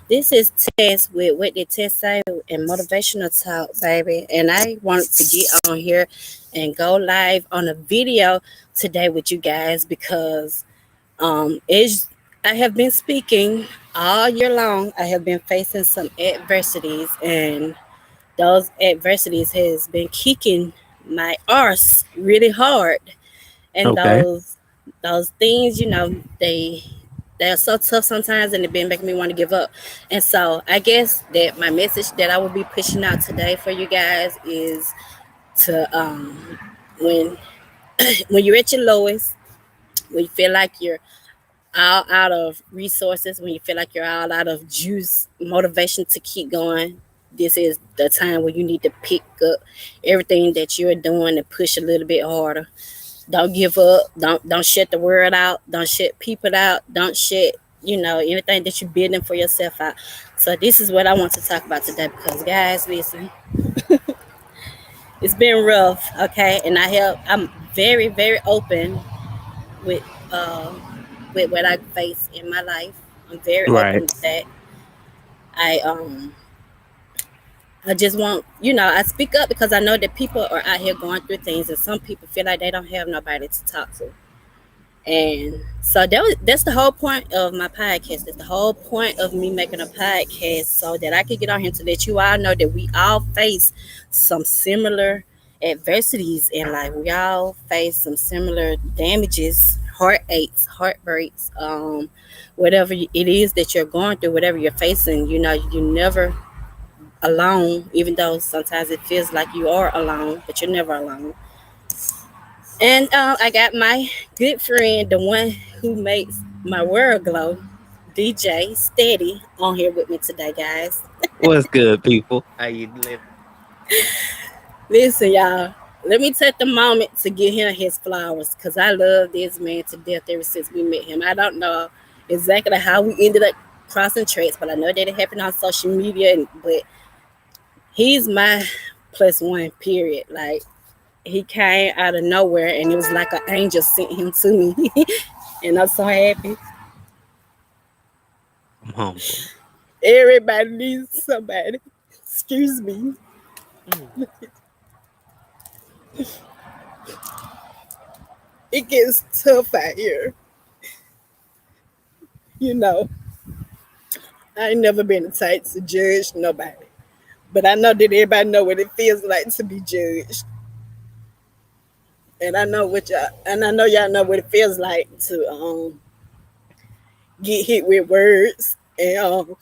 This is Tess with What Did Tess Say and Motivational Talk, baby. And I wanted to get on here and go live on a video today with you guys because is I have been speaking all year long. I have been facing some adversities, and those adversities has been kicking my arse really hard. And Okay. those things, they're so tough sometimes, and they've been making me want to give up. And so I guess that my message that I will be pushing out today for you guys is to when when you're at your lowest, when you feel like you're all out of resources, when you feel like you're all out of juice, motivation to keep going, this is the time where you need to pick up everything that you're doing and push a little bit harder. Don't give up. Don't shut the world out. Don't shut people out. Don't shut anything that you're building for yourself out. So this is what I want to talk about today because guys, listen, it's been rough, okay, and I'm very very open with with what I face in my life. I'm very open Right. with that. I um I just want, I speak up because I know that people are out here going through things, and some people feel like they don't have nobody to talk to. And so that's the whole point of my podcast. That's the whole point of me making a podcast so that I could get on here to let you all know that we all face some similar adversities in life. We all face some similar damages, heartaches, heartbreaks, whatever it is that you're going through, whatever you're facing. You're never alone, even though sometimes it feels like you are alone, but you're never alone. And I got my good friend, the one who makes my world glow, DJ Steady, on here with me today, guys. What's good, people? How you living? Listen, y'all, let me take the moment to give him his flowers because I love this man to death ever since we met him. I don't know exactly how we ended up crossing tracks, but I know that it happened on social media. But he's my plus one, period. Like, he came out of nowhere and it was like an angel sent him to me. And I'm so happy. I'm humble. Everybody needs somebody. Excuse me. Mm. It gets tough out here. You know, I ain't never been the type to judge nobody. But I know that everybody know what it feels like to be judged. And I know y'all know what it feels like to get hit with words and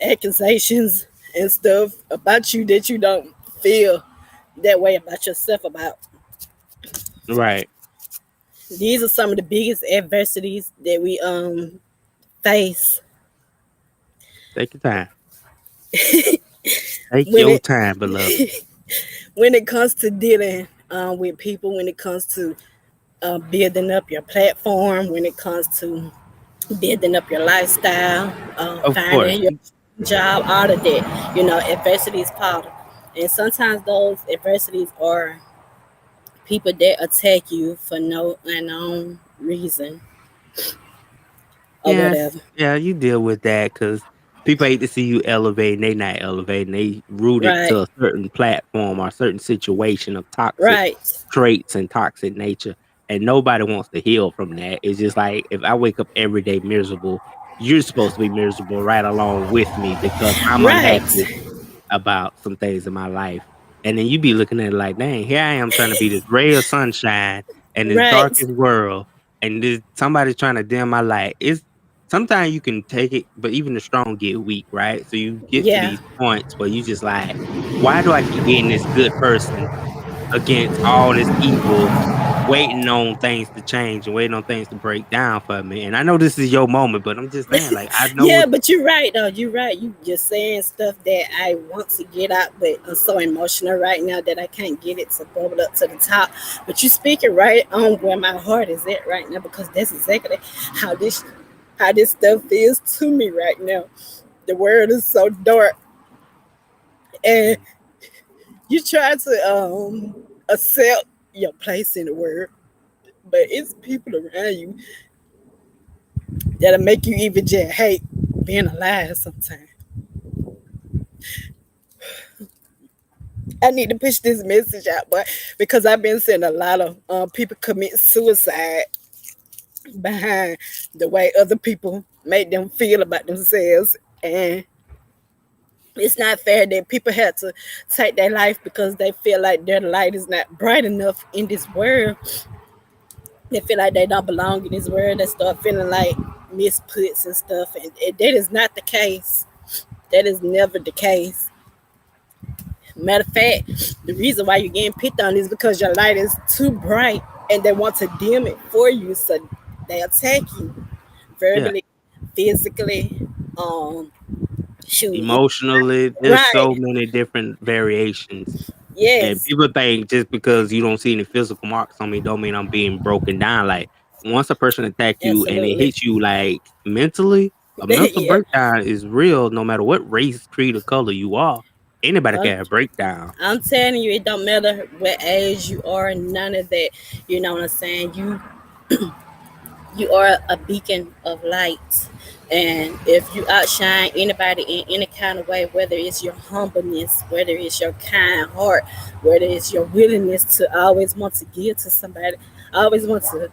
accusations and stuff about you that you don't feel that way about yourself about. Right. These are some of the biggest adversities that we face Take your time. Take when your it time, beloved. when it comes to dealing with people, when it comes to building up your platform, when it comes to building up your lifestyle, Of course. finding your job, all of that. Adversity is part of. And sometimes those adversities are people that attack you for no unknown reason or Yes. whatever. Yeah, you deal with that because people hate to see you elevating. They not elevating. They rooted Right, to a certain platform or a certain situation of toxic right, traits and toxic nature. And nobody wants to heal from that. It's just like if I wake up every day miserable, you're supposed to be miserable right along with me because I'm unhappy right. about some things in my life. And then you be looking at it like, dang, here I am trying to be this ray of sunshine in this Right. darkest world, and this somebody trying to dim my light. It's sometimes you can take it, but even the strong get weak, right? So you get to Yeah. these points where you just like, why do I keep being this good person against all this evil, waiting on things to change and waiting on things to break down for me? And I know this is your moment, but I'm just saying, like, I know. Yeah, but you're right though. You're right. You just saying stuff that I want to get out, but I'm so emotional right now that I can't get it to bubble up to the top. But you speaking right on where my heart is at right now because that's exactly how this stuff is to me right now. The world is so dark, and Mm. you try to accept your place in the world, but it's people around you that'll make you even just hate. being alive sometimes. I need to push this message out, but because I've been seeing a lot of people commit suicide behind the way other people make them feel about themselves, and it's not fair that people have to take their life because they feel like their light is not bright enough in this world. They feel like they don't belong in this world. They start feeling like misputs and stuff, and that is not the case. That is never the case. Matter of fact, the reason why you're getting picked on is because your light is too bright and they want to dim it for you. So they attack you Yeah. verbally, physically, um, shoot. Emotionally, there's Right. so many different variations. And Yes. people think just because you don't see any physical marks on me don't mean I'm being broken down. Like once a person attack you and it Absolutely. hits you like mentally, a mental Yeah. breakdown is real no matter what race, creed, or color you are. Anybody I'm, can have a breakdown. I'm telling you, it don't matter what age you are, none of that. You know what I'm saying? You are a beacon of light. And if you outshine anybody in any kind of way, whether it's your humbleness, whether it's your kind heart, whether it's your willingness to always want to give to somebody, always want to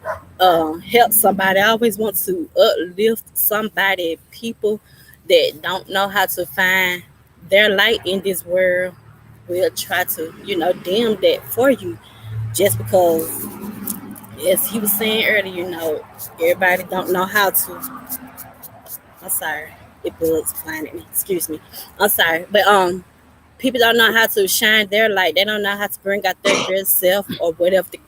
help somebody, always want to uplift somebody, people that don't know how to find their light in this world will try to, dim that for you just because, as he was saying earlier, everybody don't know how to. I'm sorry, it bugs flying at me. Excuse me. I'm sorry, but people don't know how to shine their light. They don't know how to bring out their good self or whatever the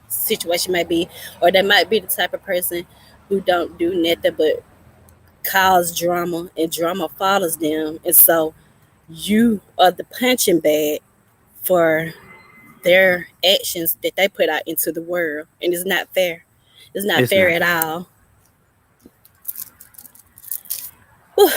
situation may be, or they might be the type of person who don't do nothing but cause drama, and drama follows them, and so you are the punching bag for their actions that they put out into the world, and it's not fair. It's not It's fair not. at all. Whew.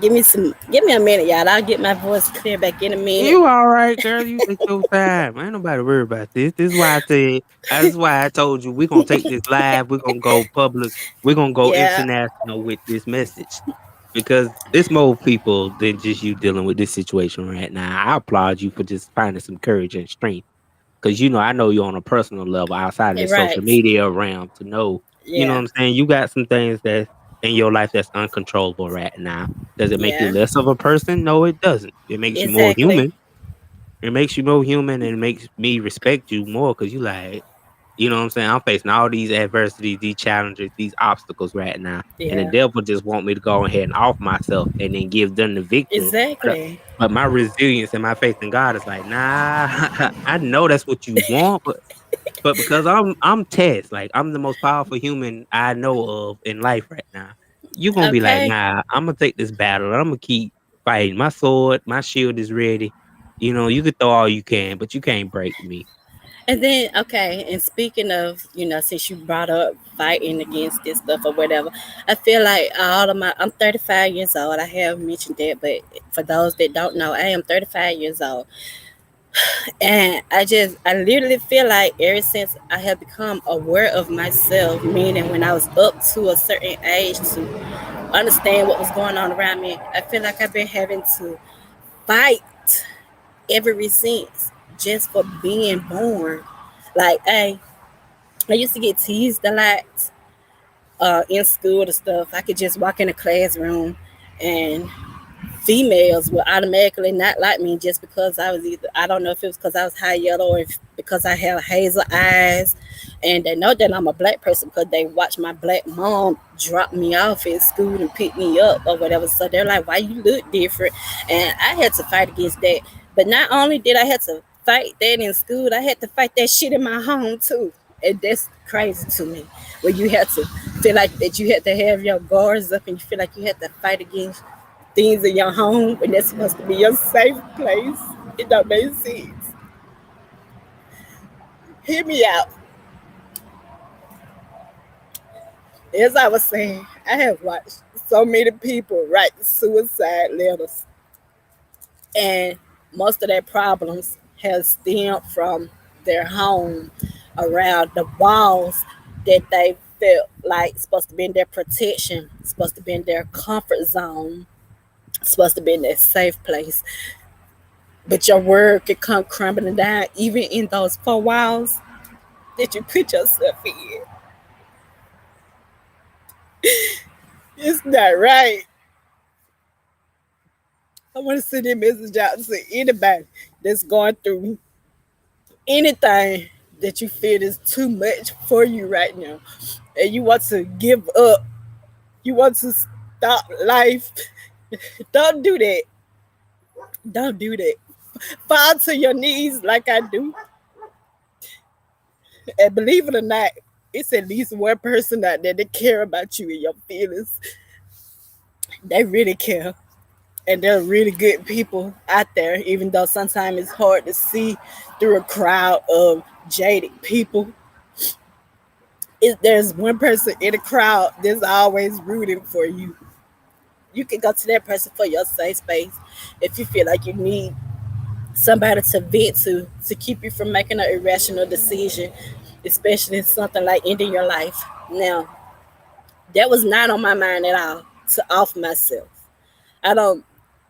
Give me a minute, y'all. I'll get my voice clear back in a minute. You all right, girl. You take your time. Ain't nobody worry about this. This is why I said. This is why I told you we're gonna take this live. We're gonna go public. We're gonna go Yeah, international with this message because it's more people than just you dealing with this situation right now. I applaud you for just finding some courage and strength because I know you on a personal level outside of you're this social right. media realm to know. You know what Yeah, I'm saying? You got some things that in your life that's uncontrollable right now. Does it make you yeah, less of a person? No, it doesn't. It makes you more exactly. human. It makes you more human and it makes me respect you more because you like, what I'm saying? I'm facing all these adversities, these challenges, these obstacles right now. And the Yeah, devil just want me to go ahead and off myself and then give them the victory. But exactly. but my resilience and my faith in God is like, nah, I know that's what you want, but because I'm Tess, like I'm the most powerful human I know of in life right now. You're gonna be like, Okay. nah, I'm gonna take this battle. I'm gonna keep fighting. My sword, my shield is ready. You can throw all you can, but you can't break me. And then, okay, and speaking of, since you brought up fighting against this stuff or whatever, I feel like I'm 35 years old. I have mentioned that, but for those that don't know, I am 35 years old. And I literally feel like ever since I have become aware of myself, meaning when I was up to a certain age to understand what was going on around me, I feel like I've been having to fight ever since just for being born. Like, I used to get teased a lot in school and stuff. I could just walk in a classroom and females would automatically not like me just because I was either, I don't know if it was because I was high yellow or if because I have hazel eyes, and they know that I'm a black person because they watch my black mom drop me off at school and pick me up or whatever. So they're like, why you look different? And I had to fight against that. But not only did I have to fight that in school, I had to fight that shit in my home too. And that's crazy to me, where you had to feel like that you had to have your guards up and you feel like you had to fight against things in your home when that's supposed to be your safe place. It don't make sense. Hear me out. As I was saying, I have watched so many people write suicide letters, and most of their problems have stemmed from their home, around the walls that they felt like supposed to be in their protection, supposed to be in their comfort zone, supposed to be in that safe place. But your world can come crumbling down even in those 4 walls that you put yourself in. It's not right. I want to send a message out to anybody that's going through anything that you feel is too much for you right now, and you want to give up, you want to stop life. Don't do that. Don't do that. Fall to your knees like I do. And believe it or not, it's at least one person out there that care about you and your feelings. They really care. And they're really good people out there, even though sometimes it's hard to see through a crowd of jaded people. If there's one person in the crowd that's always rooting for you, you can go to that person for your safe space. If you feel like you need somebody to vent to keep you from making an irrational decision, especially something like ending your life. Now, that was not on my mind at all to off myself. I don't.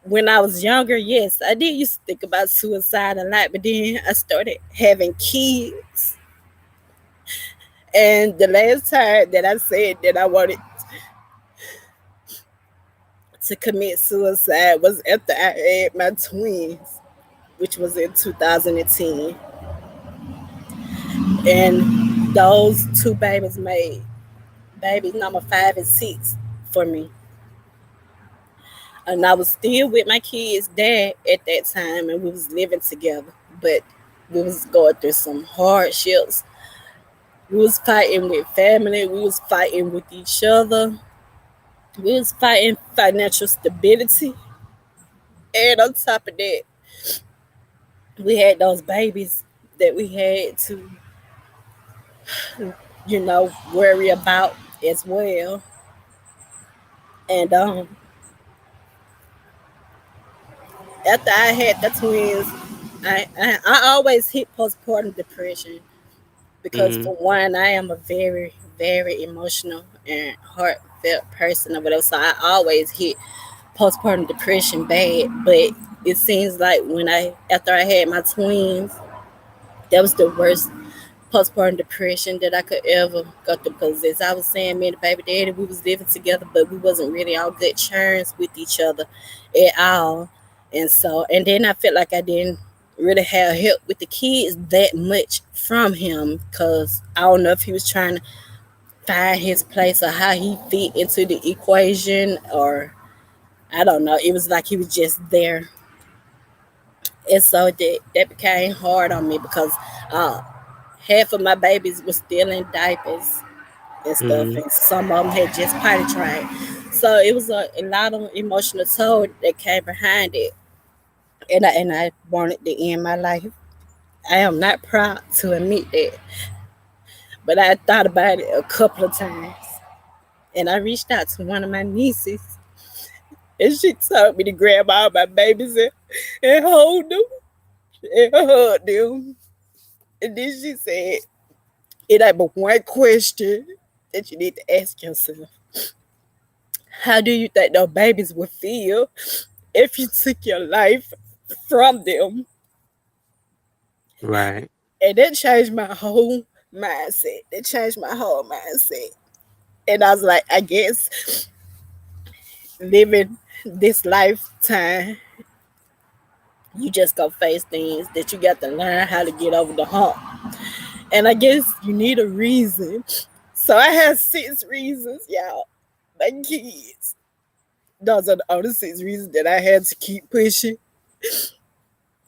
When I was younger, yes, I did used to think about suicide a lot, but then I started having kids. And the last time that I said that I wanted to commit suicide was after I had my twins, which was in 2010. And those two babies made baby number 5 and 6 for me. And I was still with my kids' dad at that time, and we was living together. But we was going through some hardships. We was fighting with family. We was fighting with each other. We was fighting financial stability. And on top of that, we had those babies that we had to, worry about as well. And after I had the twins, I always hit postpartum depression because, Mhm. for one, I am a very, very emotional and heartfelt person or whatever. So I always hit postpartum depression bad. But it seems like after I had my twins, that was the worst postpartum depression that I could ever go through. Because as I was saying, me and the baby daddy, we was living together, but we wasn't really on good terms with each other at all. And then I felt like I didn't really have help with the kids that much from him, because I don't know if he was trying to find his place or how he fit into the equation, or I don't know. It was like he was just there. And so that became hard on me because uh, half of my babies were still in diapers and stuff, Mhm. and some of them had just potty trained. So it was a lot of emotional toll that came behind it, and I wanted to end my life. I am not proud to admit that, but I thought about it a couple of times, and I reached out to one of my nieces, and she told me to grab all my babies and hold them and hug them. And then she said, "It ain't but one question that you need to ask yourself. How do you think those babies would feel if you took your life from them?" Right. And that changed my whole mindset. That changed my whole mindset. And I was like, I guess living this lifetime, you just gonna face things that you got to learn how to get over the hump. And I guess you need a reason. So I had 6 reasons, y'all. My kids. Those are the only 6 reasons that I had to keep pushing.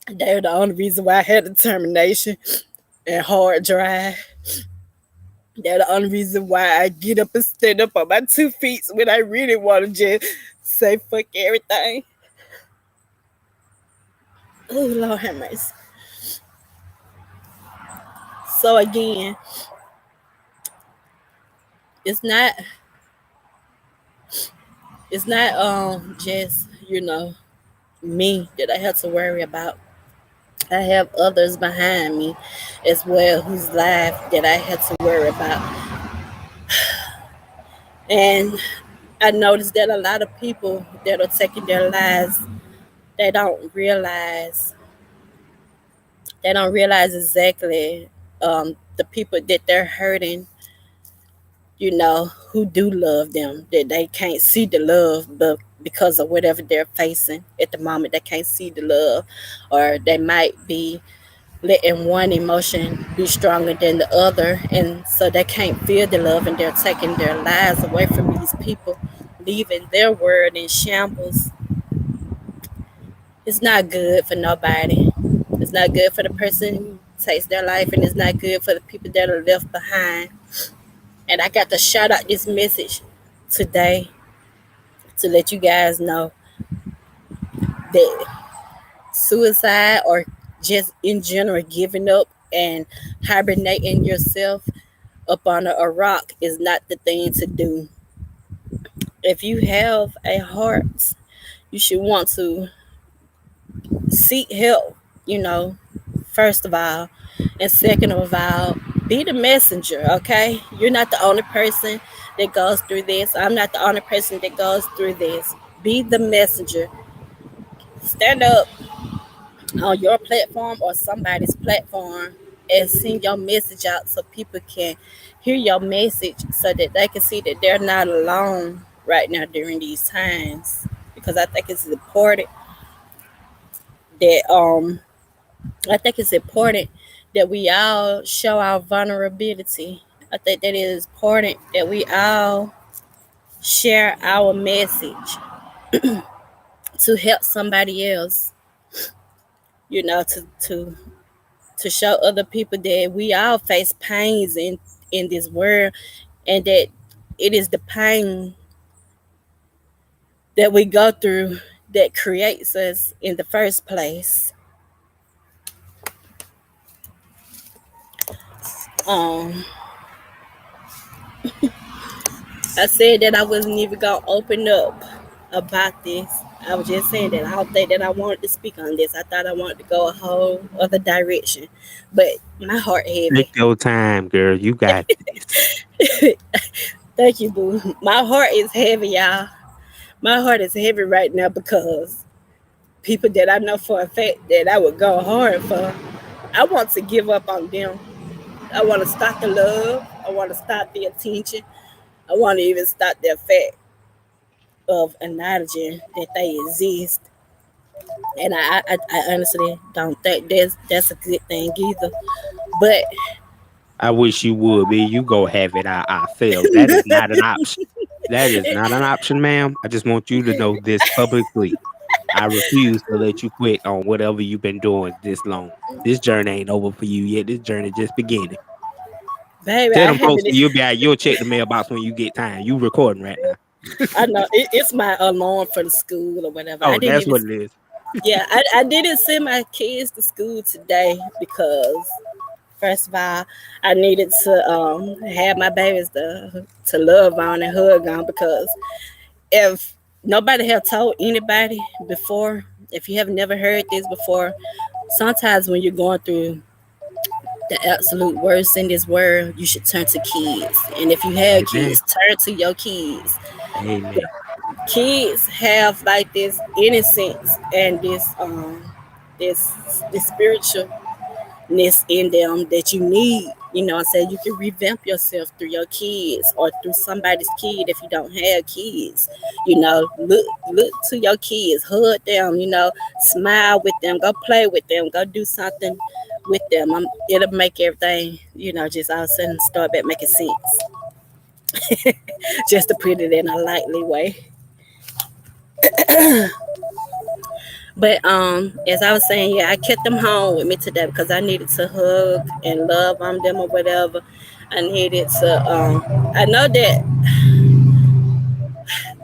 They're the only reason why I had determination and hard drive. They're the only reason why I get up and stand up on my 2 feet when I really want to just say fuck everything. Oh, Lord have mercy. So again, it's not just, me that I have to worry about. I have others behind me as well whose life that I had to worry about. And I noticed that a lot of people that are taking their lives, they don't realize they don't realize exactly the people that they're hurting, who do love them, that they can't see the love, but because of whatever they're facing at the moment, they can't see the love, or they might be letting one emotion be stronger than the other, and so they can't feel the love, and they're taking their lives away from these people, leaving their world in shambles. It's not good for nobody. It's not good for the person who takes their life, and it's not good for the people that are left behind. And I got to shout out this message today to let you guys know that suicide, or just in general giving up and hibernating yourself up on a rock, is not the thing to do. If you have a heart, you should want to seek help, you know, first of all. And second of all, be the messenger, okay? You're not the only person that goes through this. I'm not the only person that goes through this. Be the messenger. Stand up on your platform or somebody's platform and send your message out so people can hear your message, so that they can see that they're not alone right now during these times. Because that I think it's important that we all show our vulnerability. I think that it is important that we all share our message to help somebody else, to show other people that we all face pains in this world, and that it is the pain that we go through that creates us in the first place. Um, I said that I wasn't even gonna open up about this. I was just saying that I don't think that I wanted to speak on this. I thought I wanted to go a whole other direction, but my heart Take heavy. your time, girl. You got this. Thank you, boo. My heart is heavy, y'all. My heart is heavy right now because people that I know for a fact that I would go hard for, I want to give up on them. I want to stop the love. I want to stop the attention. I want to even stop the fact of acknowledging that they exist. And I honestly don't think that's a good thing either. But I wish you would be. You go have it ourselves. That is not an option. That is not an option, ma'am. I just want you to know this publicly. I refuse to let you quit on whatever you've been doing this long. This journey ain't over for you yet. This journey just beginning. baby, Tell I them folks haven't. that you'll be out. You'll check the mailbox when you get time. You recording right now. I know it's my alarm for the school or whatever. I Oh, didn't that's even. what it is. Yeah, I didn't send my kids to school today because first of all, I needed to have my babies to love on and hug on, because if nobody have told anybody before, if you have never heard this before, sometimes when you're going through the absolute worst in this world, you should turn to kids. And if you have Amen. kids, turn to your kids. Amen. Kids have like this innocence and this this spiritual in them that you need. You know, I said you can revamp yourself through your kids or through somebody's kid if you don't have kids. You know, look to your kids, hug them. You know, smile with them, go play with them, go do something with them. It'll make everything, just all of a sudden start back making sense. Just to put it in a lightly way. But as I was saying, yeah, I kept them home with me today because I needed to hug and love on them or whatever. I needed to. I know that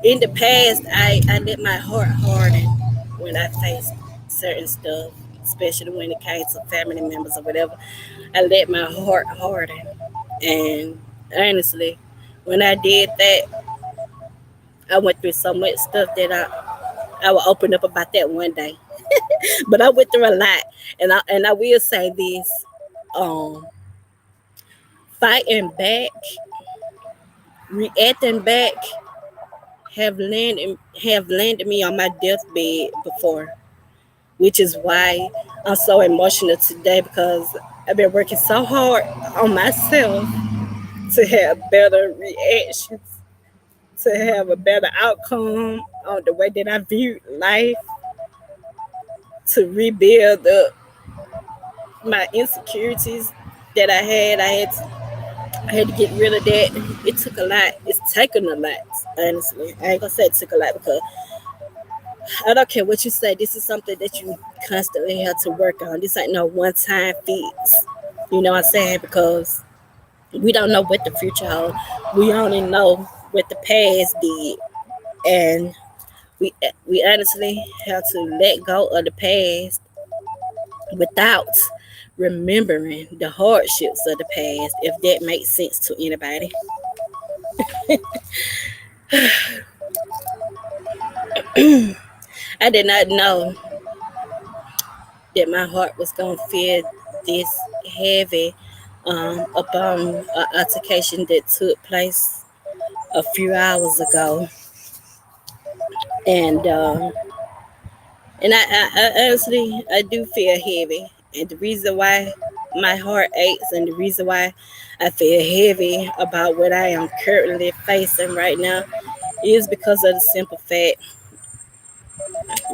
in the past, I let my heart harden when I faced certain stuff, especially when it came to family members or whatever. I let my heart harden, and honestly, when I did that, I went through so much stuff that I will open up about that one day. But I went through a lot, and I will say this: um, fighting back reacting back have landed me on my deathbed before, which is why I'm so emotional today because I've been working so hard on myself to have better reactions, to have a better outcome on the way that I view life, to rebuild my insecurities that I had. I had to get rid of that. It took a lot. It's taken a lot, honestly. I ain't gonna say it took a lot because I don't care what you say. This is something that you constantly have to work on. This ain't no one time fix. You know what I'm saying? Because we don't know what the future holds. We only know what the past did, and we honestly have to let go of the past without remembering the hardships of the past. If that makes sense to anybody, I did not know that my heart was gonna feel this heavy upon an altercation that took place a few hours ago, and I honestly I do feel heavy, and the reason why my heart aches and the reason why I feel heavy about what I am currently facing right now is because of the simple fact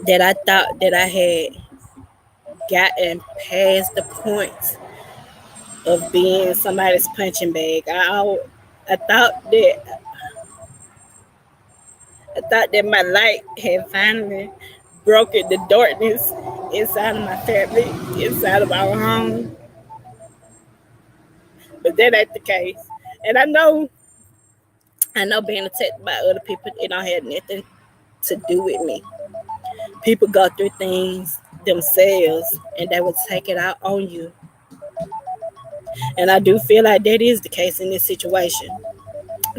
that I thought that I had gotten past the point of being somebody's punching bag. I thought that my light had finally broken the darkness inside of my family, inside of our home, but that ain't the case. And I know being attacked by other people, it don't have nothing to do with me. People go through things themselves and they will take it out on you. And I do feel like that is the case in this situation.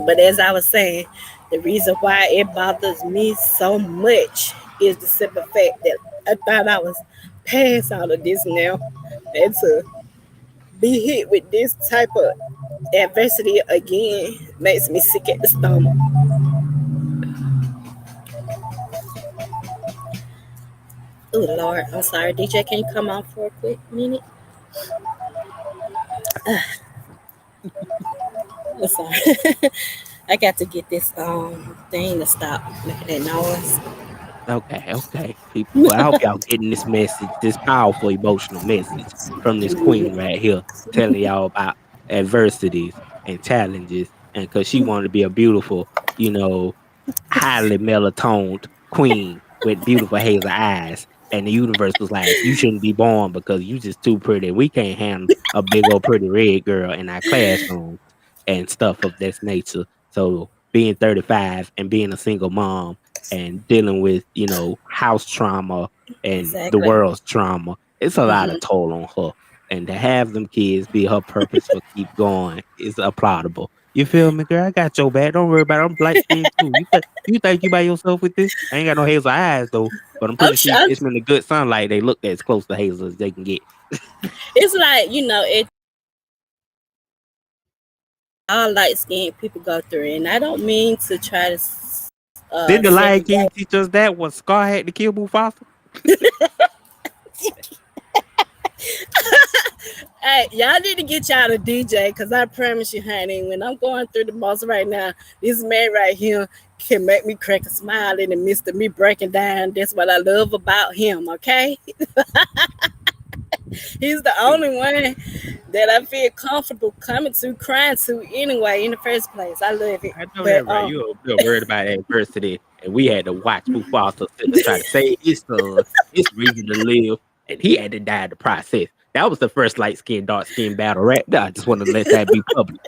But as I was saying, the reason why it bothers me so much is the simple fact that I thought I was past all of this now. And to be hit with this type of adversity again makes me sick at the stomach. Oh Lord, I'm sorry, DJ. Can you come on for a quick minute? I'm sorry. I got to get this thing to stop making that noise. Okay, okay, people. Well, I hope y'all getting this message, this powerful emotional message from this queen right here, telling y'all about adversities and challenges, and because she wanted to be a beautiful, you know, highly melatoned queen with beautiful hazel eyes. And the universe was like, you shouldn't be born because you just too pretty. We can't handle a big old pretty red girl in our classroom and stuff of this nature. So being 35 and being a single mom and dealing with, house trauma and the Exactly. world's trauma, it's a lot of Hmm. toll on her. And to have them kids be her purpose for keep going is applaudable. You feel me, girl? I got your back. Don't worry about it. I'm light skinned too. You think you by yourself with this? I ain't got no hazel eyes though, but I'm I'm pretty sure sure it's been the good sunlight. They look as close to hazel as they can get. it's like all light skinned people go through, and I don't mean to try to Didn't the Lion King segregate. teach us that when Scar had to kill Mufasa? Hey, y'all need to get y'all a DJ because I promise you, honey, when I'm going through the most right now, this man right here can make me crack a smile in the midst of me breaking down. That's what I love about him, okay? He's the only one that I feel comfortable coming to, crying to anyway in the first place. I love it. I know that But right. You're worried about adversity, and we had to watch Mufasa sit to try to save his son, his reason to live, and he had to die in the process. That was the first light skinned, dark skinned battle right there. I just want to let that be public.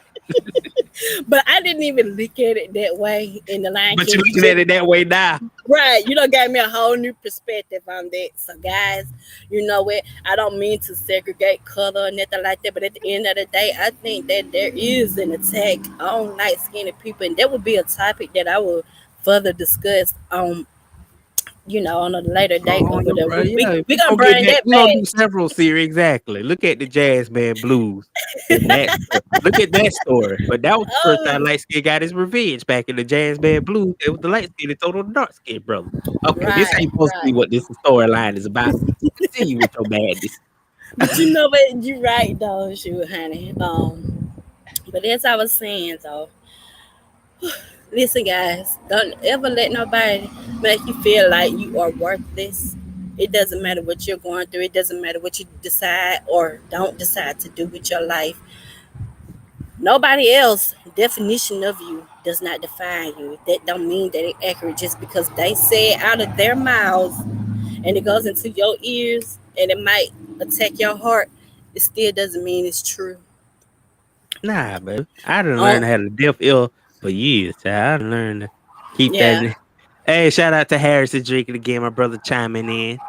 but I didn't even look at it that way in the Lion But you King. You looking at just it that way now. right, you don't gave me a whole new perspective on that. So guys, you know what? I don't mean to segregate color or nothing like that, but at the end of the day, I think that there is an attack on light skinned people, and that would be a topic that I will further discuss on on a later date or Oh, no, whatever. bro. Yeah, We we gonna gonna get bring back. that We gonna back. do several series. Exactly. Look at the Jazz Man Blues. And look at that story. But that was the first Oh, time light skin got his revenge back in the Jazz Man Blues. It was the light skin that told on the dark skin brother. Okay, this right, ain't supposed to be right. what this storyline is about. Continue with your madness. But you know what? You right though, shoot, honey. But as I was saying though, listen, guys, don't ever let nobody make you feel like you are worthless. It doesn't matter what you're going through. It doesn't matter what you decide or don't decide to do with your life. Nobody else definition of you does not define you. That don't mean that it's accurate just because they say it out of their mouths and it goes into your ears and it might attack your heart. It still doesn't mean it's true. Nah, baby. I done Oh, learned how to deaf ill for years, child. I done learned to keep that yeah. in. Hey, shout out to Harrison Drinking again, my brother chiming in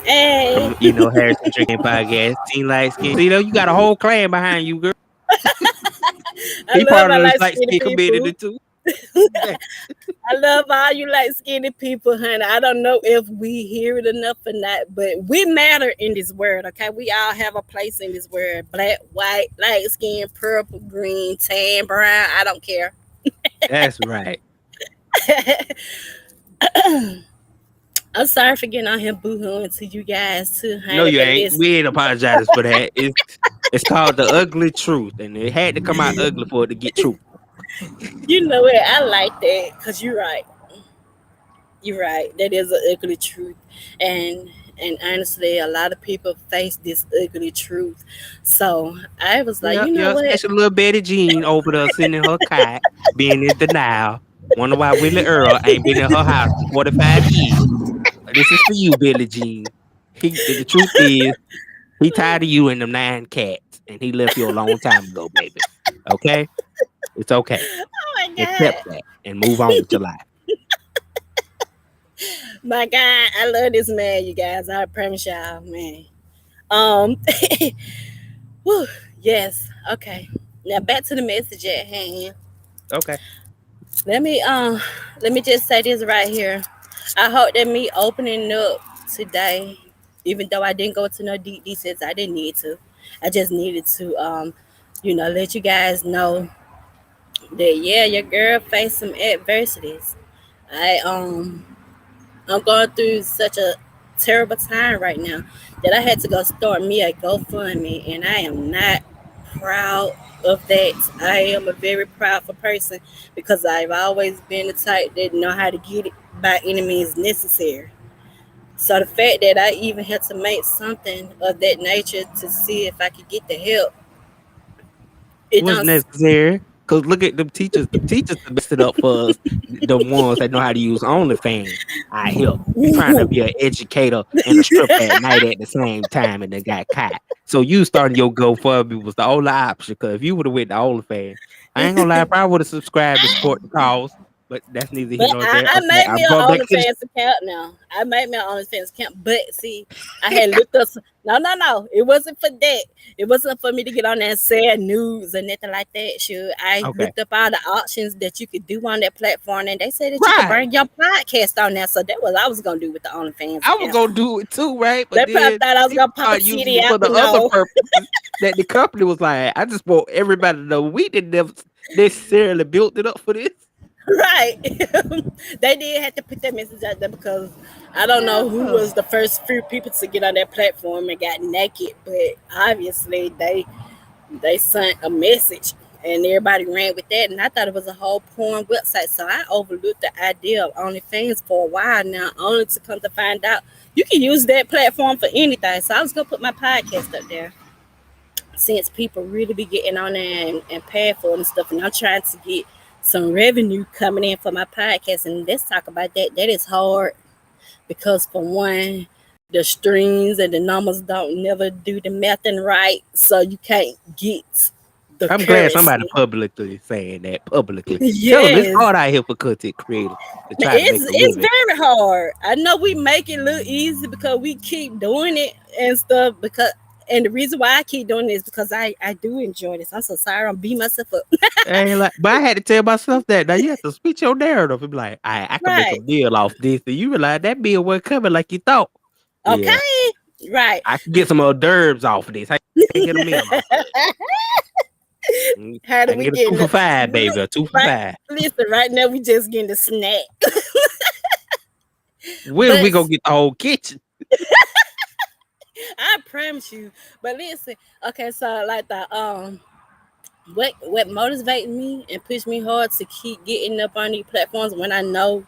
Hey, from Harrison Drinking podcast. Team Light Skin. So you got a whole clan behind you, girl. I He love part my of this light light skinned skin people. community too. I love all you light skinned people, honey. I don't know if we hear it enough or not, but we matter in this world, okay? We all have a place in this world. Black, white, light skin, purple, green, tan, brown. I don't care. That's right. I'm sorry for getting on here boohooing to you guys too, No, honey. you But ain't. listen, We ain't apologizing for that. It's called the ugly truth, and it had to come out ugly for it to get true. you know what? I like that because you're right. You're right. That is an ugly truth, and honestly, a lot of people face this ugly truth. So I was like, Yeah, you know yeah. what? Especially little Betty Jean over there sitting in her cot, being in denial. Wonder why Willie Earl ain't been in her house in 45 years. This is for you, Billie Jean. The truth is, he tired of you and them 9 cats, and he left you a long time ago, baby. Okay, it's okay. Oh my Accept god, that and move on with your life. my god, I love this man, you guys. I promise y'all, man. Um, whew, yes, okay. Now back to the message at hand. Okay. Let me let me just say this right here. I hope that me opening up today, even though I didn't go to no deep details, I didn't need to. I just needed to let you guys know that yeah, your girl faced some adversities. I I'm going through such a terrible time right now that I had to go start me a GoFundMe, and I am not proud of that. I am a very proudful person because I've always been the type that know how to get it by any means necessary. So the fact that I even had to make something of that nature to see if I could get the help, it Was don't. necessary. Cause look at them teachers. The teachers that messed it up for us. The ones that know how to use OnlyFans. I help. You trying to be an educator and a stripper at night at the same time, and they got caught. So you starting your GoFundMe was the only option. Cause if you would have went to OnlyFans, I ain't gonna lie, I probably would have subscribed to support the cause. But that's neither here But nor I, there. I Okay, made I'm me an going back to the. OnlyFans account now. I made me an OnlyFans account. But see, I had looked up. No, no, no. It wasn't for that. It wasn't for me to get on there and say news or nothing like that. Sure. I Okay, looked up all the options that you could do on that platform, and they said that you could right. bring your podcast on there. So that was what I was gonna do with the OnlyFans I was account. gonna do it too, right? They But probably then thought I was people gonna pop a start using titty it for out, the but other no. purposes that the company was like, I just want everybody to know we didn't necessarily built it up for this. Right. They did have to put that message out there because I don't know who Yeah. was the first few people to get on that platform and got naked, but obviously they sent a message and everybody ran with that, and I thought it was a whole porn website. So I overlooked the idea of OnlyFans for a while now, only to come to find out you can use that platform for anything. So I was gonna put my podcast up there since people really be getting on there and paying for it and stuff, and I'm trying to get some revenue coming in for my podcast. And let's talk about that. That is hard because for one, the streams and the numbers don't never do the math and right, so you can't get the I'm glad somebody currency. publicly saying that publicly. Tell them it's Yes, hard out here for content creators to try to make a it's living. very hard. I know we make it look easy because we keep doing it and stuff because And the reason why I keep doing this because I do enjoy this. I'm so sorry. I'm beating myself up. And like, but I had to tell myself that now you have to switch your narrative and be like, I can make a Right. bill off this, and you realize that bill wasn't coming like you thought. Yeah, Okay. Right. I can get some hors d'oeuvres off of this. I can get a meal off of it. How I do can we get a get two in for the five, baby, a two for right? five. Listen, right now we just getting the snack. When we But gonna get the whole kitchen? I promise you. But listen, okay, so like the what motivates me and push me hard to keep getting up on these platforms when I know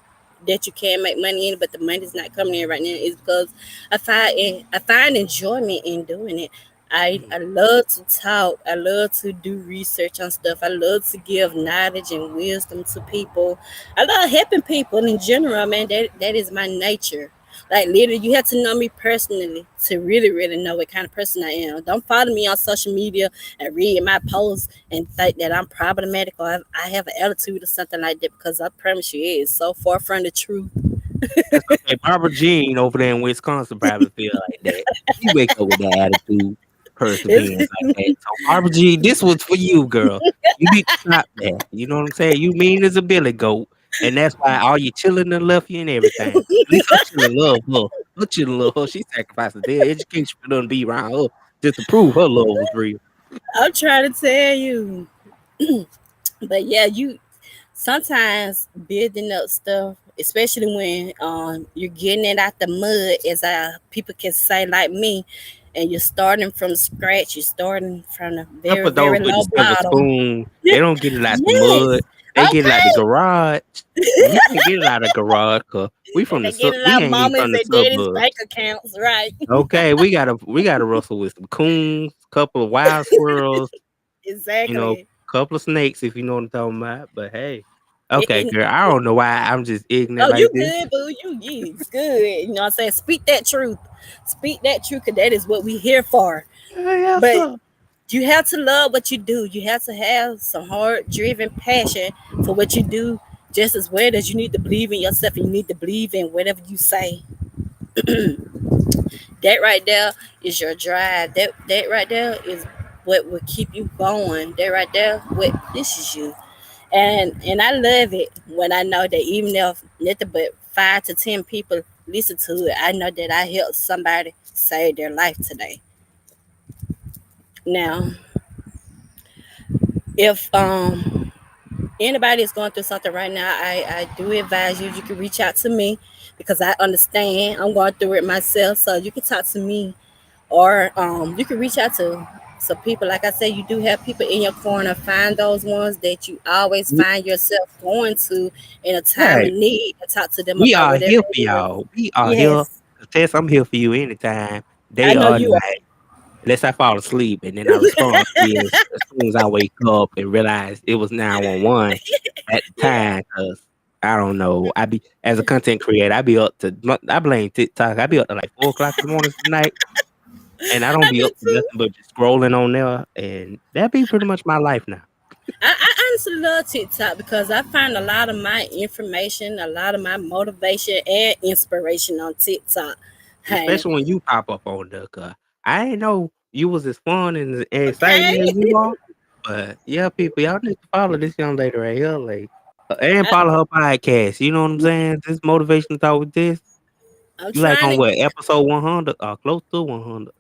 that you can make money in it, but the money's not coming in right now is because I find enjoyment in doing it. I Mhm. love to talk. I love to do research on stuff. I love to give knowledge and wisdom to people. I love helping people in general, man. That is my nature. Like literally, you have to know me personally to really, really know what kind of person I am. Don't follow me on social media and read my posts and think that I'm problematic or I have an attitude or something like that because I promise you it is so far from the truth. That's okay. Barbara Jean over there in Wisconsin probably feel like that. She wake up with that attitude, perseverance It's, like that. So Barbara Jean, this was for you, girl. You need to stop that. You know what I'm saying? You mean as a billy goat, and that's why all your children done left you and everything. At least her children love her. Her children love her. She sacrificed their education for them to be around her just to prove her love was real. I'm trying to tell you. But yeah, you sometimes building up stuff, especially when you're getting it out the mud, as people can say like me, and you're starting from scratch. You're starting from a Them very for those very with the low silver bottom. spoon, they don't get it out the mud. Yes. They get it out the Okay. garage. We can't get it out of garage 'cause we from the They get it we out ain't even mama's from the and daddy's bank suburbs. accounts, right? Okay, we gotta wrestle with some coons, couple of wild squirrels, you know, Exactly. couple of snakes if you know what I'm talking about. But hey, okay, And girl, I don't know why I'm just ignorant oh, you like this. good, boo. You it's good. You know what I'm saying? Speak that truth. Speak that truth, because that is what we here for. Yes, But sir. you have to love what you do. You have to have some hard driven passion for what you do, just as well as you need to believe in yourself and you need to believe in whatever you say. That right there is your drive. That right there is what will keep you going. That right there, what pushes you. And I love it when I know that even if nothing but 5 to 10 people listen to it, I know that I helped somebody save their life today. Now, if anybody is going through something right now, I do advise you can reach out to me because I understand I'm going through it myself. So you can talk to me or you can reach out to some people. Like I said, you do have people in your corner. Find those ones that you always find yourself going to in a time of Right. need and talk to them We about are whatever here for it is. y'all. We are here. Yes, Tess, I'm here for you anytime, I day know or you are. night. Unless I fall asleep, and then I respond is as soon as I wake up and realize it was 911 at the Yeah, time. Cause I don't know, I be as a content creator, I be up to I blame TikTok, I be up to, like, 4 o'clock in the morning tonight, and I don't I be do up to too. nothing but just scrolling on there, and that be pretty much my life now. I honestly love TikTok because I find a lot of my information, a lot of my motivation and inspiration on TikTok. Hey, Especially when you pop up on there, 'cause I ain't know you was as fun and as okay. exciting as you are, but yeah, people, y'all need to follow this young lady right here, like, and I, follow her podcast, you know what I'm saying? This motivational talk with this. I'm You like trying on to. what, episode 100 or close to 100?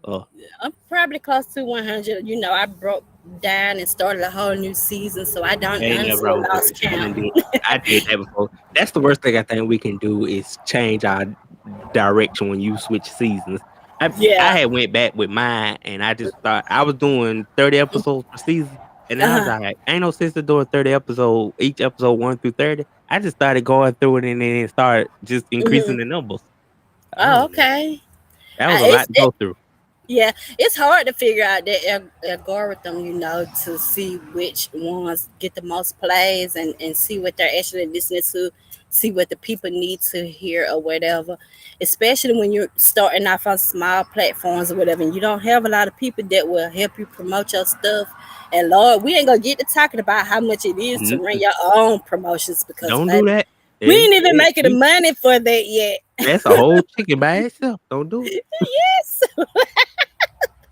I'm probably close to 100. You know, I broke down and started a whole new season, so I don't Ain't nothing honestly wrong with lost it. I done count. did I did that before. That's the worst thing I think we can do is change our direction when you switch seasons. I Yeah. had went back with mine and I just thought I was doing 30 episodes per season, and I was Uh-huh. like, ain't no sense to doing 30 episodes, each episode 1 through 30. I just started going through it and then started just increasing Hmm. the numbers. I Oh, don't know. okay. That was a lot It's to go through. yeah, it's hard to figure out that algorithm, to see which ones get the most plays and see what they're actually listening to, see what the people need to hear or whatever. Especially when you're starting off on small platforms or whatever, and you don't have a lot of people that will help you promote your stuff. And Lord, we ain't gonna get to talking about how much it is to run Mhm. your own promotions because, Don't do baby, that. we It, ain't even it, making the money for that yet. that's a whole chicken by itself. Don't do it. Yes.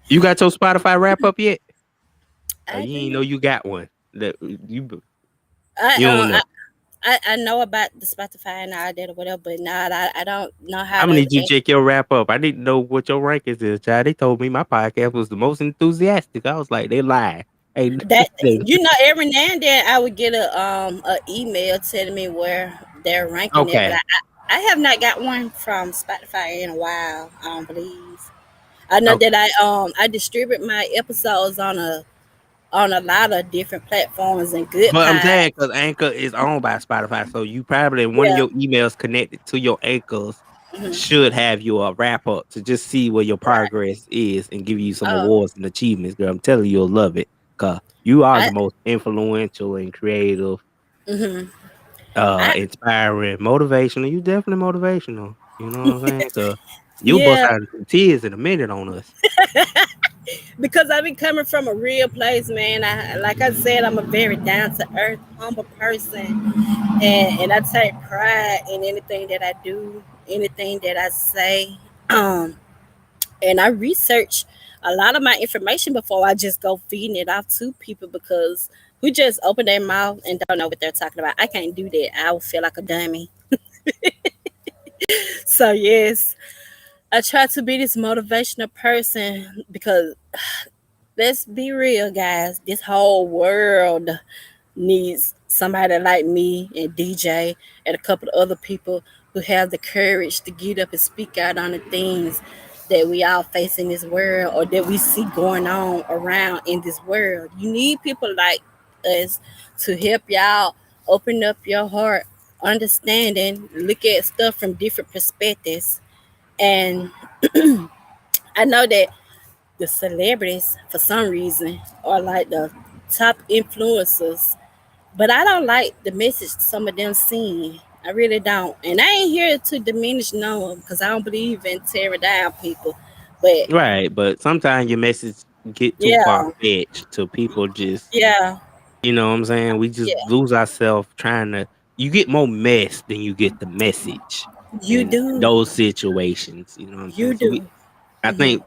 You got your Spotify wrap up yet? Or I you ain't know do. you got one? That you I you don't know. I know about the Spotify and all that or whatever, but not I don't know how I'm gonna to. need you to check your wrap up. I need to know what your rankings is, child. They told me my podcast was the most enthusiastic. I was like, they lied. Hey, That they- every now and then I would get a email telling me where they're ranking it, but okay, I have not got one from Spotify in a while. I don't believe. I know that okay. I distribute my episodes on a lot of different platforms and good But I'm pod. saying because Anchor is owned by Spotify, so you probably one of Yeah. your emails connected to your Anchors Hmm. should have your wrap up to just see where your Right. progress is and give you some Oh. awards and achievements, girl. I'm telling you, you'll love it. Cause you are I. the most influential and creative, Hmm. I. inspiring, motivational. You definitely motivational. You know what I'm saying? Cause you'll bust Yeah. out some tears in a minute on us. Because I've been coming from a real place, man. Like I said, I'm a very down to earth, humble person, and I take pride in anything that I do, anything that I say. Um, and I research a lot of my information before I just go feeding it off to people because who just open their mouth and don't know what they're talking about. I can't do that. I would feel like a dummy. So yes, I try to be this motivational person because let's be real, guys. This whole world needs somebody like me and DJ and a couple of other people who have the courage to get up and speak out on the things that we all face in this world or that we see going on around in this world. You need people like us to help y'all open up your heart, understanding, look at stuff from different perspectives. And I know that the celebrities, for some reason, are like the top influencers, but I don't like the message some of them sing. I really don't. And I ain't here to diminish no one because I don't believe in tearing down people. But Right, but sometimes your message get too far yeah, fetched to people just yeah, you know what I'm saying? We just yeah, lose ourselves trying to you get more mess than you get the message you in do. those situations, you know what I'm saying? You So we do. I Hmm. think,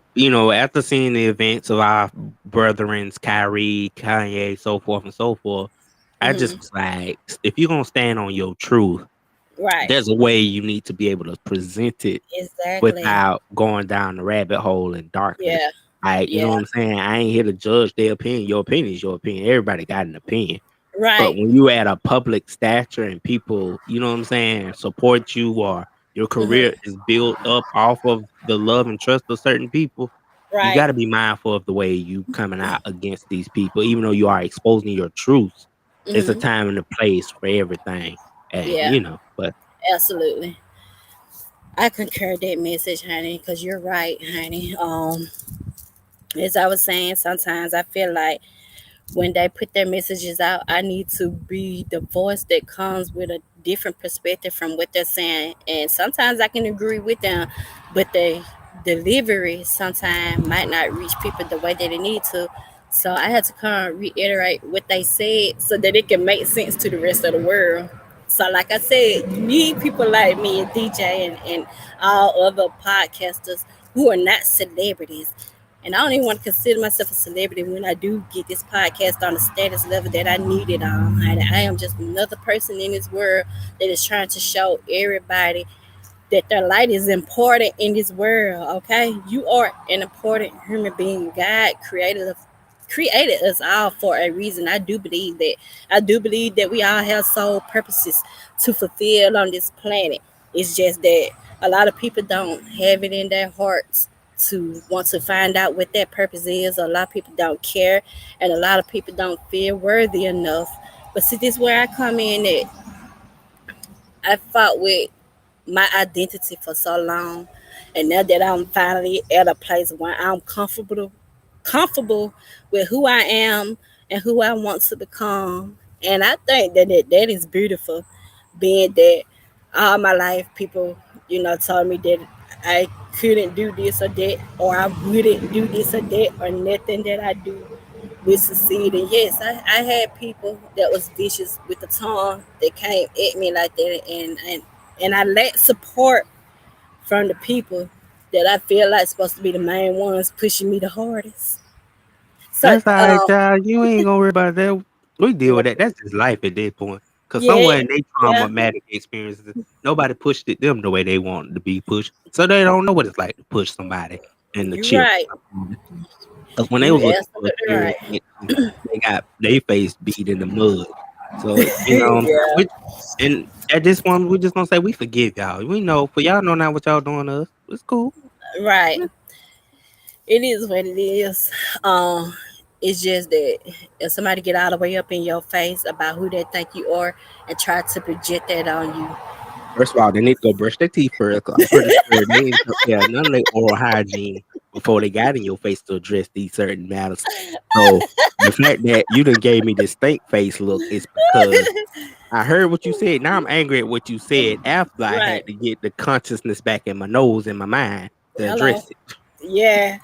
after seeing the events of our brethrens, Kyrie, Kanye, so forth and so forth, I just Hmm. was like, if you're gonna stand on your truth, Right. there's a way you need to be able to present it Exactly. without going down the rabbit hole and darkness. Yeah. You know Yeah. what I'm saying? I ain't here to judge their opinion. Your opinion is your opinion. Everybody got an opinion. But Right. when you at a public stature and people, you know what I'm saying, support you or your career Hmm. is built up off of the love and trust of certain people, you got Right. to be mindful of the way you coming out against these people, even though you are exposing your truths. It's a Hmm. time and a place for everything, and Yeah. but Absolutely. I concur that message, honey, because you're right, honey. As I was saying, sometimes I feel like when they put their messages out, I need to be the voice that comes with a different perspective from what they're saying. And sometimes I can agree with them, but the delivery sometimes might not reach people the way that it need to. So I had to kind of reiterate what they said so that it can make sense to the rest of the world. So like I said, you need people like me and DJ and all other podcasters who are not celebrities, and I don't even want to consider myself a celebrity when I do get this podcast on the status level that I need it on. And I am just another person in this world that is trying to show everybody that their light is important in this world. Okay, you are an important human being. God created us all for a reason. I do believe that. I do believe that we all have soul purposes to fulfill on this planet. It's just that a lot of people don't have it in their hearts to want to find out what that purpose is. A lot of people don't care, and a lot of people don't feel worthy enough. But see, this is where I come in. That I fought with my identity for so long, and now that I'm finally at a place where I'm comfortable with who I am and who I want to become. And I think that is beautiful, being that all my life people, told me that I couldn't do this or that, or I wouldn't do this or that, or nothing that I do would succeed. And yes, I had people that was vicious with the tongue that came at me like that, and I lacked support from the people. that I feel like supposed to be the main ones pushing me the hardest. So, That's all right, child. You ain't gonna worry about that. We deal with that. That's just life at this point. Cause yeah, somewhere in their yeah, traumatic experiences, nobody pushed it them the way they wanted to be pushed. So they don't know what it's like to push somebody and the you're chip. right. Cause when they You was looking for a absolutely serious right. connection, they got their face beat in the mud. So Yeah, and at this point, we just gonna say we forgive y'all. We know for y'all know not what y'all doing to us. It's cool. right. It is what it is. Um, it's just that if somebody get all the way up in your face about who they think you are and try to project that on you, First of all, they need to go brush their teeth first. 'Cause I'm pretty sure they ain't took care of none of their oral hygiene before they got in your face to address these certain matters. So the fact that you done gave me this stink face look is because I heard what you said. Now I'm angry at what you said after I right? had to get the consciousness back in my nose and my mind to Hello. address it. Yeah,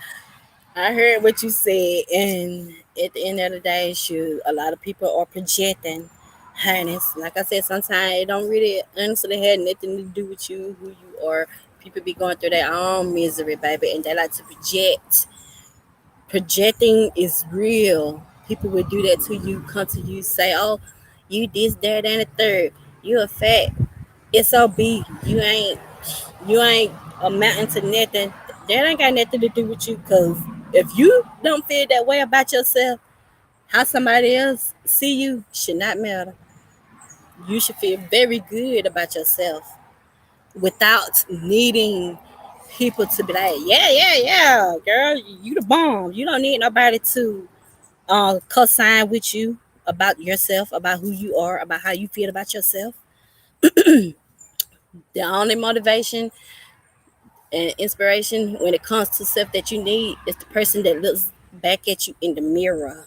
I heard what you said, and at the end of the day, shoot, a lot of people are projecting. Honey, like I said, sometimes it don't really honestly have nothing to do with you, who you are. People be going through their own misery, baby, and they like to project. Projecting is real. People will do that to you, come to you, say, "Oh, you this, that, and the third. You a fat SOB. You ain't amounting to nothing." That ain't got nothing to do with you, cause if you don't feel that way about yourself, how somebody else see you should not matter. You should feel very good about yourself without needing people to be like, "Yeah, yeah, yeah, girl, you the bomb." You don't need nobody to co-sign with you about yourself, about who you are, about how you feel about yourself. The only motivation and inspiration when it comes to self that you need is the person that looks back at you in the mirror.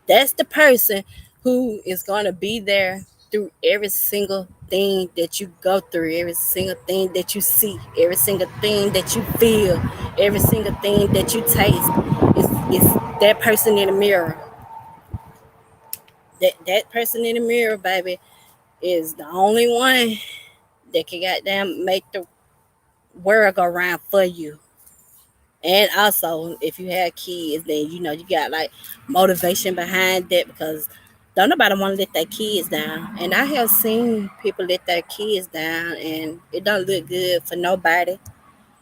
That's the person who is going to be there through every single thing that you go through, every single thing that you see, every single thing that you feel, every single thing that you taste. It's that person in the mirror. That person in the mirror, baby, is the only one that can goddamn make the world go round for you. And also, if you have kids, then you got like motivation behind that because don't nobody want to let their kids down. And I have seen people let their kids down, and it don't look good for nobody.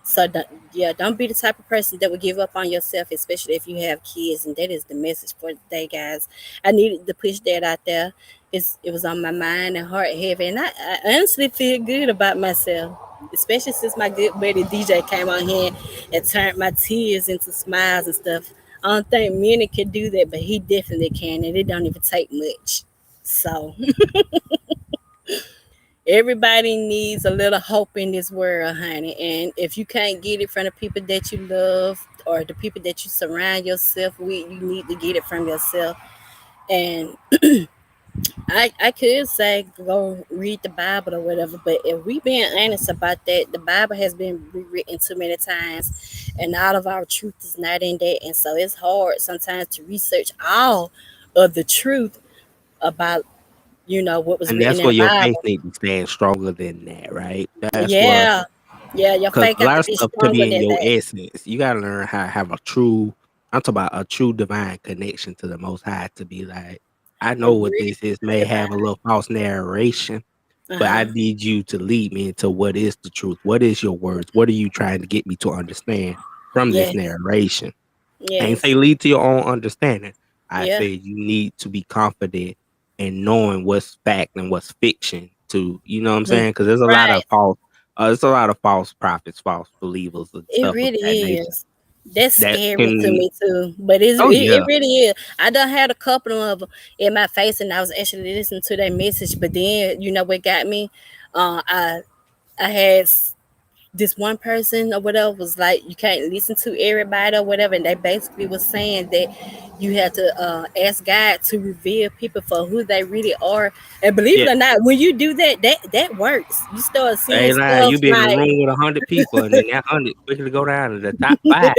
So yeah, don't be the type of person that would give up on yourself, especially if you have kids. And that is the message for today, guys. I needed to push that out there. It was on my mind and heart heavy, and I honestly feel good about myself, especially since my good buddy DJ came on here and turned my tears into smiles and stuff. I don't think many can do that, but he definitely can, and it don't even take much. So everybody needs a little hope in this world, honey. And if you can't get it from the people that you love or the people that you surround yourself with, you need to get it from yourself. And I could say go read the Bible or whatever, but if we being honest about that, the Bible has been rewritten too many times, and all of our truth is not in that. And so it's hard sometimes to research all of the truth about what was And written that's in where the your faith Bible. needs to stand stronger than that, right? That's what Yeah, yeah, your because faith a got lot to of be stuff to stronger be in than your that. essence, you gotta learn how to have a true I'm talking about a true divine connection to the most high to be like, I know what Agree, this is, may have a divine. little false narration, Uh but I huh. need you to lead me into what is the truth. What is your words? What are you trying to get me to understand from this Yes, narration? I ain't say yes, lead to your own understanding. I yeah. say you need to be confident in knowing what's fact and what's fiction to, you know what I'm Mm. saying? Because there's a lot of Right. false prophets, false believers, and It stuff of that really nature. is. That's That scary to can, me too. But oh it yeah, really is. I done had a couple of them in my face, and I was actually listening to that message. But then what got me? I had this one person or whatever was like, you can't listen to everybody or whatever, and they basically was saying that you had to ask God to reveal people for who they really are. And believe yeah. it or not, when you do that, that works. You start I seeing ain't lying. stuff You be in a like room with 100 people, and then that 100 quickly go down to the top five.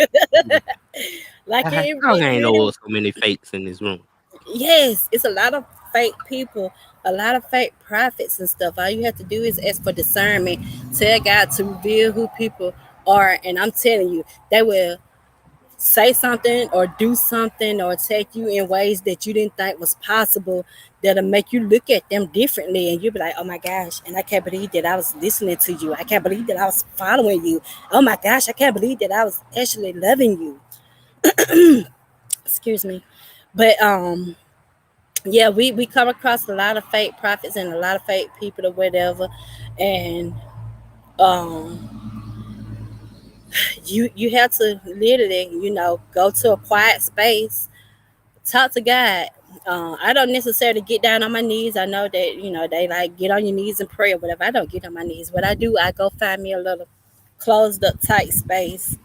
like How it I ain't really. know so many fakes in this room. Yes, it's a lot of fake people, a lot of fake prophets and stuff. All you have to do is ask for discernment. Tell God to reveal who people Or, and I'm telling you, they will say something or do something or take you in ways that you didn't think was possible, that'll make you look at them differently, and you'll be like, oh my gosh, and I can't believe that I was listening to you, I can't believe that I was following you, oh my gosh, I can't believe that I was actually loving you. Excuse me. But yeah, we come across a lot of fake prophets and a lot of fake people or whatever. And um you have to literally, go to a quiet space, talk to God. I don't necessarily get down on my knees. I know that, they like get on your knees and pray or whatever. I don't get on my knees. What I do, I go find me a little closed up tight space.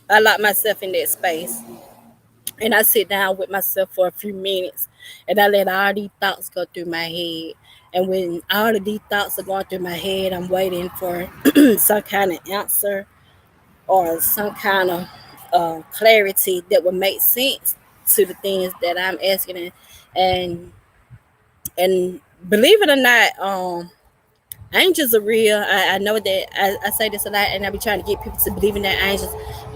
I lock myself in that space, and I sit down with myself for a few minutes, and I let all these thoughts go through my head. And when all of these thoughts are going through my head, I'm waiting for some kind of answer or some kind of clarity that would make sense to the things that I'm asking. And and believe it or not, angels are real. I know that I say this a lot, and I be trying to get people to believe in that angels.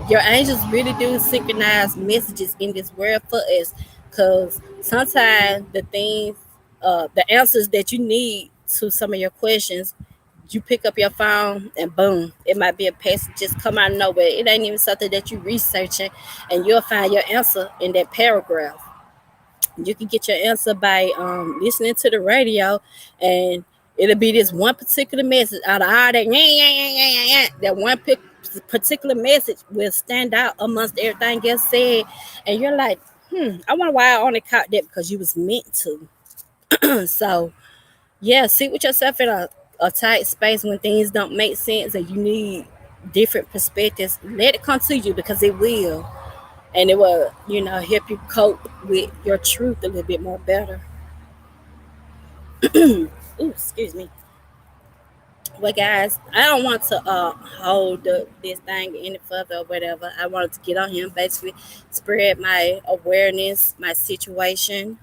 Your angels really do synchronize messages in this world for us, because sometimes the answers that you need to some of your questions, you pick up your phone and boom, it might be a passage just come out of nowhere. It ain't even something that you researching, and you'll find your answer in that paragraph. You can get your answer by listening to the radio, and it'll be this one particular message out of all that. Yeah, yeah, yeah, yeah, yeah, yeah. That one particular message will stand out amongst everything else said, and you're like, I wonder why I only caught that, because you was meant to. So yeah, sit with yourself in a tight space when things don't make sense and you need different perspectives. Let it come to you, because it will, and it will, help you cope with your truth a little bit more better. Ooh, excuse me. Well, guys, I don't want to hold up this thing any further or whatever. I wanted to get on here and basically spread my awareness, my situation.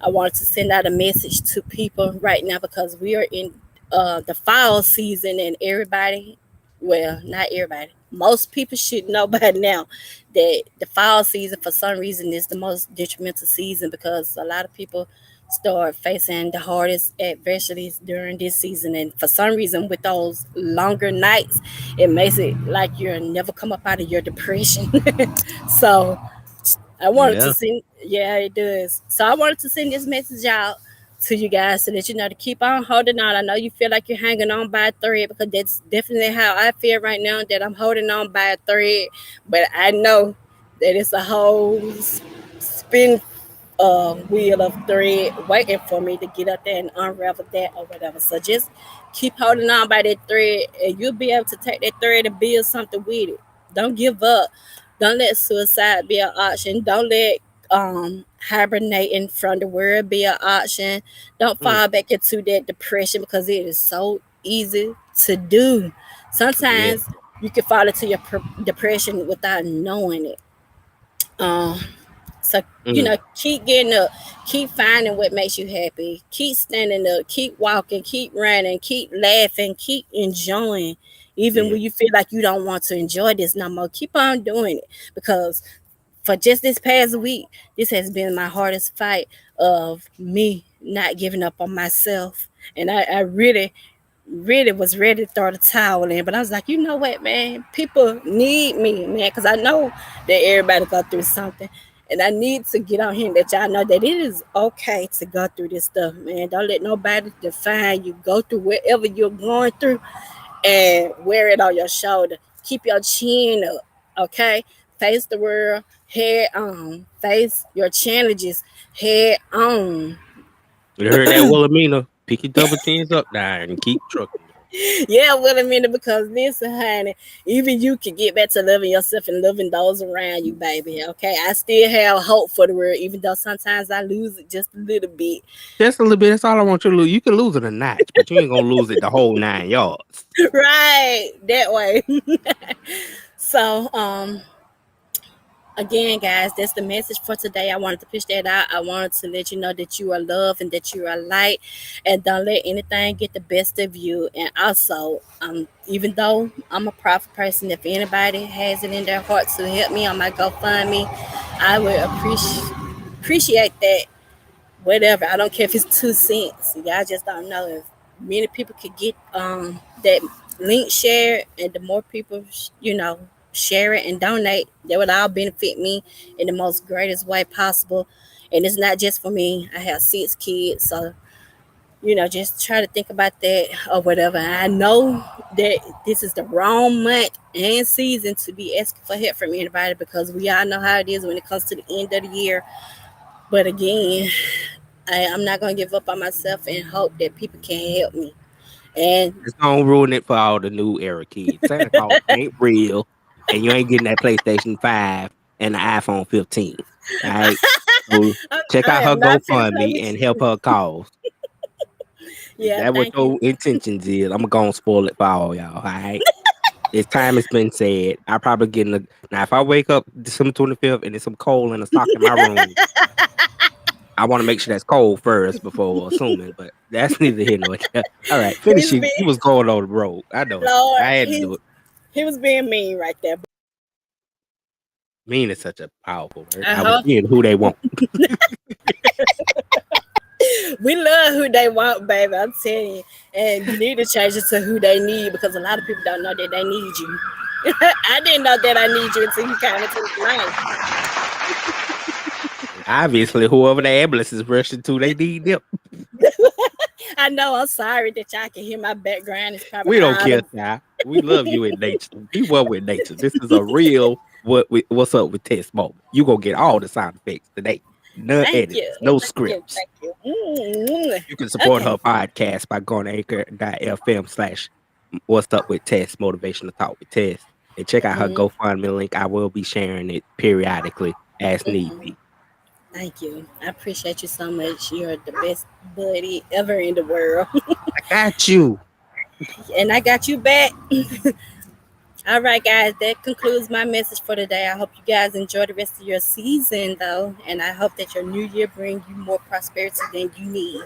I wanted to send out a message to people right now, because we are in the fall season, and everybody, well, not everybody, most people should know by now that the fall season, for some reason, is the most detrimental season, because a lot of people start facing the hardest adversities during this season. And for some reason, with those longer nights, it makes it like you'll never come up out of your depression. So I wanted to Yeah. send, yeah, it does. So I wanted to send this message out to you guys, so that to keep on holding on. I know you feel like you're hanging on by a thread, because that's definitely how I feel right now, that I'm holding on by a thread. But I know that it's a whole spin wheel of thread waiting for me to get up there and unravel that or whatever. So just keep holding on by that thread, and you'll be able to take that thread and build something with it. Don't give up. Don't let suicide be an option. Don't let hibernating from the world be an option. Don't Mm, fall back into that depression, because it is so easy to do. yeah. Sometimes you can fall into your depression without knowing it. Um, so, Mm, keep getting up, keep finding what makes you happy, keep standing up, keep walking, keep running, keep laughing, keep enjoying. Even yeah. when you feel like you don't want to enjoy this no more, keep on doing it, because for just this past week, this has been my hardest fight of me not giving up on myself. And I really, really was ready to throw the towel in, but I was like, you know what, man? People need me, man, because I know that everybody go through something. And I need to get on here and let y'all know that it is okay to go through this stuff, man. Don't let nobody define you. Go through whatever you're going through and wear it on your shoulder. Keep your chin up, okay? Face the world head on. Face your challenges head on. You heard that, Wilhelmina? Pick your double chins up now and keep trucking. Yeah, well, a minute, because listen, honey, even you can get back to loving yourself and loving those around you, baby. Okay, I still have hope for the world, even though sometimes I lose it just a little bit. Just a little bit. That's all I want you to lose. You can lose it a notch, but you ain't gonna lose it the whole 9 yards. Right, that way. So, Again, guys, that's the message for today. I wanted to push that out. I wanted to let you know that you are loved and that you are light, and don't let anything get the best of you. And also, even though I'm a profit person, if anybody has it in their heart to help me on my GoFundMe, I would appreciate that. Whatever. I don't care if it's 2 cents. Y'all just don't know if many people could get that link shared, and the more people share it and donate, that would all benefit me in the most greatest way possible. And it's not just for me. I have 6 kids, so just try to think about that or whatever. I know that this is the wrong month and season to be asking for help from anybody, because we all know how it is when it comes to the end of the year. But again, I'm not gonna give up on myself and hope that people can help me. And It's gonna ruin it for all the new era kids. Santa Claus ain't real, and you ain't getting that PlayStation 5 and the iPhone 15. Alright? So, check I out her am not finna play GoFundMe with and you. help her cause. If Yeah, that what thank you. your intentions is, Imma gon' spoil it for all y'all, alright? It's time has been said. I probably getting a now if I wake up December 25th and there's some coal in a sock in my room, I wanna make sure that's cold first before assuming, but that's neither here nor there. Alright, finish He's it. being You was going on the road. I know it. Lord. I had to do it. He was being mean right there. Mean is such a powerful word. I I was hope being who they want. we love who they want, baby. I'm telling you. And you need to change it to who they need, because a lot of people don't know that they need you. I didn't know that I need you until you came into life. Obviously, whoever the ambulance is rushing to, they need them. I know. I'm sorry that y'all can hear my background. It's probably We don't all care, the. Ty. We love you in nature. Be one with nature. This is a real what's up with Tess moment. You gonna get all the sound effects today. No Thank you. edits, no Thank you. scripts. Thank you. Mm. You can support Okay. her podcast by going to anchor.fm/ what's up with Tess, motivational talk with Tess. And check out her Mm, GoFundMe link. I will be sharing it periodically as need be. thank you. I appreciate you so much. You're the best buddy ever in the world. I got you. And I got you back. All right, guys, that concludes my message for today. I hope you guys enjoy the rest of your season, though, and I hope that your new year brings you more prosperity than you need.